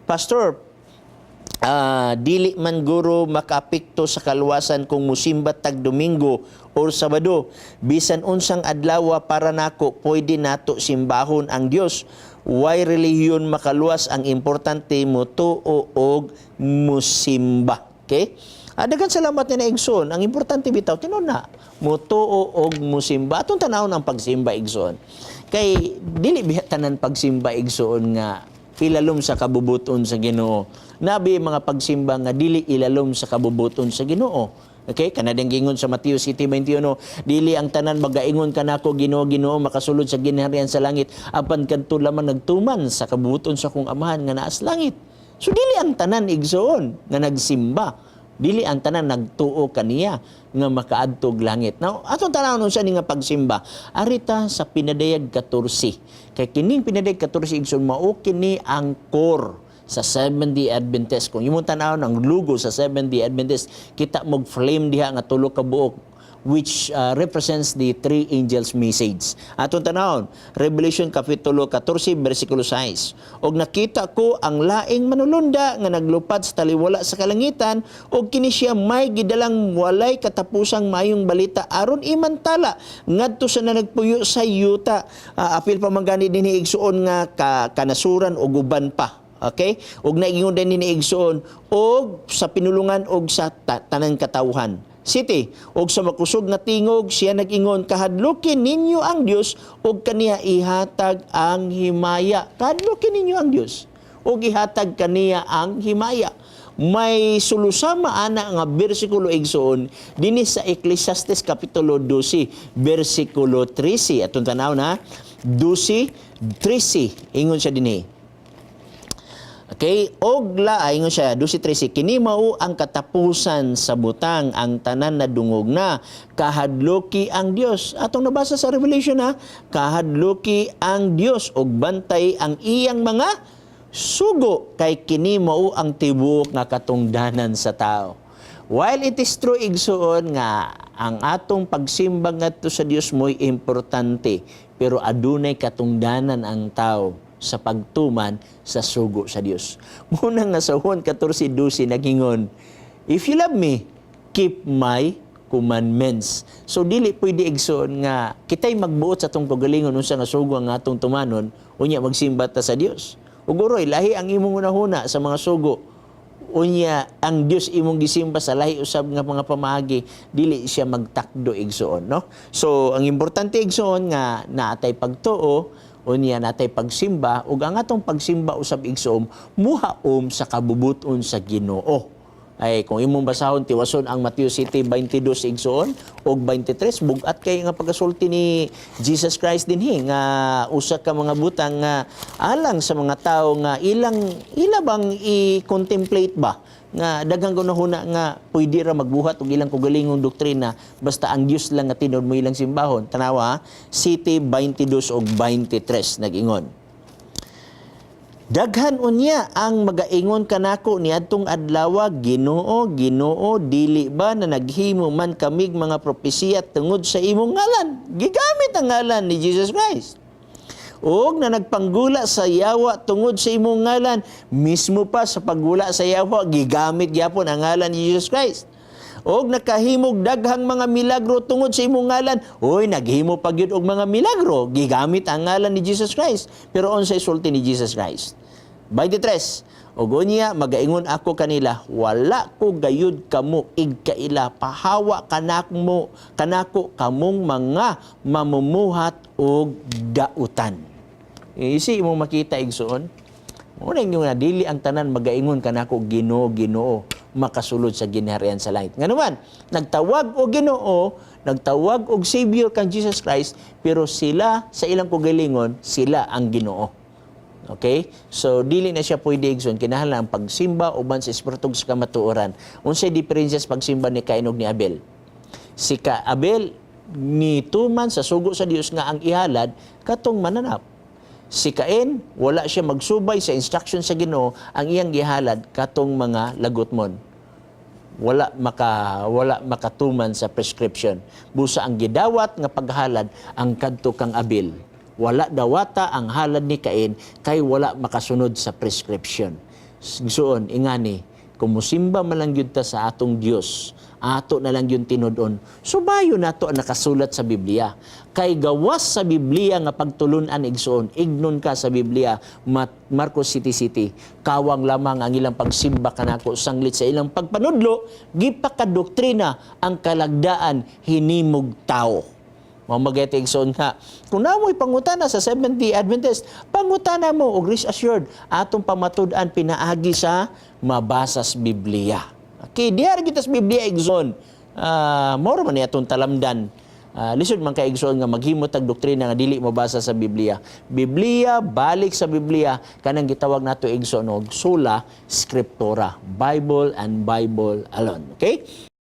Pastor, dili man guro makaapekto sa kaluwasan kung musimba tag Domingo or Sabado. Bisan unsang adlaw para nako, pwede nato simbahon ang Dios. Why relihiyon makaluwas? Ang importante mo tuo og musimba. Okay? Daghang salamat ni Igsoon. Ang importante bitaw tinuna mo tuo og musimba. Atong tanawon ang pagsimba Igsoon. Kay dili biya tanan pagsimba Igsoon nga ilalom sa kabubuton sa Ginoo. Nabi mga pagsimba nga dili ilalom sa kabubuton sa Ginoo. Okay, kanadang gingon sa Mateo 7:21, dili ang tanan magaingon kanako Ginoo, Ginoo, makasulod sa ginharian sa langit, apan kadto lamang nagtuman sa kabubuton sa kong amahan nga naa sa langit. So dili ang tanan Igsoon nga nagsimba, dili ang tanan nagtuo kaniya nga makaadtog langit. Now, atong tanawon sa ni nga pagsimba, arita sa pinadayag 14. Kay kining pinadayag 14 Igsoon mao kini ang core sa Seventh-day Adventist. Kung imong tanawon ang logo sa Seventh-day Adventist, kita mog flame diha nga tulo ka buok, which represents the three angels' message. Atong tanawon, Revelation Kapitulo 14, versikulo 6. Og nakita ko ang laing manulunda nga naglupad sa taliwala sa kalangitan, og kini siya may gidalang walay katapusang mayong balita aron imantala ngadto sa nagpuyo sa yuta. Apil pa manggani dinhi Igsoon nga kanasuran og uban pa. Okay? Og naingon din ni Igsoon og sa pinulungan og sa tanang katawhan. City, og sa makusog nga tingog siya nag-ingon, kahadlukin ninyo ang Dios og kaniya ihatag ang himaya. Kahadlukin ninyo ang Dios og ihatag kaniya ang himaya. May sulusama ana nga bersikulo Igsoon dinhi sa Ecclesiastes Kapitulo 12, versikulo 13. Atong tanaw na 12:13 ingon siya dinhi. Okay, og ingon siya 12:13, kini mao ang katapusan sa butang, ang tanan na dungog na, kahadloki ang Dios. Atong nabasa sa Revelation kahadloki ang Dios og bantay ang iyang mga sugo, kay kini mao ang tibuok nga katungdanan sa tao. While it is true Igsoon nga ang atong pagsimba ngadto sa Dios mo'y importante, pero adunay katungdanan ang tao sa pagtuman sa sugo sa Dios. Muna nga sa Juan 14:12 nagingon, if you love me, keep my commandments. So dili pwede Igsoon nga kitay magbuot sa tong kagalingon unsa nga sugo ang atong tumanon, unya magsimba ta sa Dios. Ug uroy lahi ang imong unahuna sa mga sugo. Unya ang Dios imong gisimba sa lahi usab nga mga pamaagi, dili siya magtakdo Igsoon, no? So ang importante Igsoon nga naatay pagtuo, unya natay pagsimba, ug ang atong pagsimba usab Igsoon muhaom sa kabubuton sa Ginoo. Ay kung imong basahon tiwason ang Mateo 7:22 Igsoon og 23, bugat kay nga pagasulti ni Jesus Christ dinhi nga usa ka mga butang nga alang sa mga tawo nga ila bang i-contemplate ba nga daghang gunahuna nga pwede ra magbuhat og ilang kugalingong doktrina basta ang Dios lang nga tinud mo ilang simbahon. Tanawa, City 22 og 23 nag-ingon. Daghan unya ang magaingon kanako niadtong adlaw, Ginoo, Ginoo, dili ba na naghimo man kamig mga propesiya tungod sa imong ngalan? Gigamit ang ngalan ni Jesus Christ. Og na nagpanggula sa yawa tungod sa imong ngalan, mismo pa sa paggula sa yawa, gigamit gyapon ang ngalan ni Jesus Christ. Og nakahimog daghang mga milagro tungod sa imong ngalan, naghimo pa gyud og mga milagro, gigamit ang ngalan ni Jesus Christ. Pero unsay sulti ni Jesus Christ? 23, og unya magaingon ako kanila, wala ko gayud kamo igkaila, pahawa kanako kamong mga mamumuhat og dautan. Isi imong makita Igsoon, muna yung dili ang tanan magaingon kanako Ginoo, Ginoo, makasulod sa ginharian sa langit. Nga naman, nagtawag og Ginoo, nagtawag og Savior kang Jesus Christ, pero sila sa ilang kugalingon, sila ang Ginoo. Okay? So, dili na siya pwede Igsoon, kinahanglan ang pagsimba uban sa espiritu sa kamatuoran. Unsay diferensya sa pagsimba ni Cain ug ni Abel? Si Abel ni tuman sa sugo sa Dios nga ang ihalad katong mananap. Si Cain, wala siya magsubay sa instruction sa Ginoo, ang iyang gihalad katong mga lagutmon. Wala makatuman sa prescription. Busa ang gidawat nga paghalad ang kadto kang Abel. Wala dawata ang halad ni Cain kay wala makasunod sa prescription. Igsoon, ingani, kung musimba man lang yun ta sa atong Dios, ato na lang yun tinudon, subayo nato ang nakasulat sa Biblia. Kay gawas sa Biblia nga pagtulunan igsoon, ignon ka sa Biblia, Marcos City City, kawang lamang ang ilang pagsimba kanako sanglit sa ilang pagpanudlo, gipakadoktrina ang kalagdaan hinimog tao. Mamagayat igsoon ka. Kung namoy pangutana sa Seventh-day Adventist, pangutana mo og rest assured atong pamatud-an pinaagi sa mabasas Biblia. Okay, diar kita sa Biblia igsoon. Mao man ni atong talamdan. Lisod man kay igsoon nga maghimo tag doktrina nga dili mabasa sa Biblia. Biblia balik sa Biblia kanang gitawag nato igsoon og sola scriptura, Bible and Bible alone. Okay?